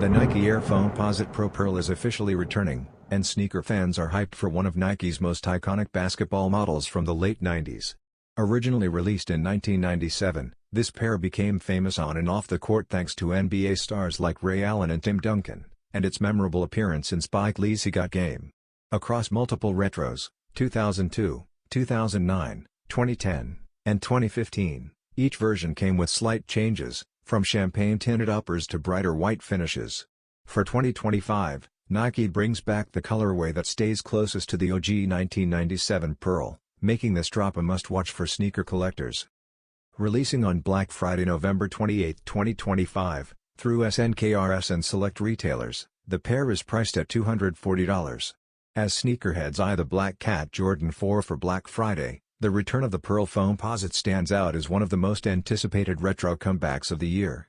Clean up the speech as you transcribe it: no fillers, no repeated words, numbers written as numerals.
The Nike Air Foamposite Pro Pearl is officially returning, and sneaker fans are hyped for one of Nike's most iconic basketball models from the late 90s. Originally released in 1997, this pair became famous on and off the court thanks to NBA stars like Ray Allen and Tim Duncan, and its memorable appearance in Spike Lee's He Got Game. Across multiple retros, 2002, 2009, 2010, and 2015, each version came with slight changes, from champagne-tinted uppers to brighter white finishes. For 2025, Nike brings back the colorway that stays closest to the OG 1997 Pearl, making this drop a must-watch for sneaker collectors. Releasing on Black Friday November 28, 2025, through SNKRS and select retailers, the pair is priced at $240. As sneakerheads eye the Black Cat Jordan 4 for Black Friday, the return of the Pearl Foamposite stands out as one of the most anticipated retro comebacks of the year.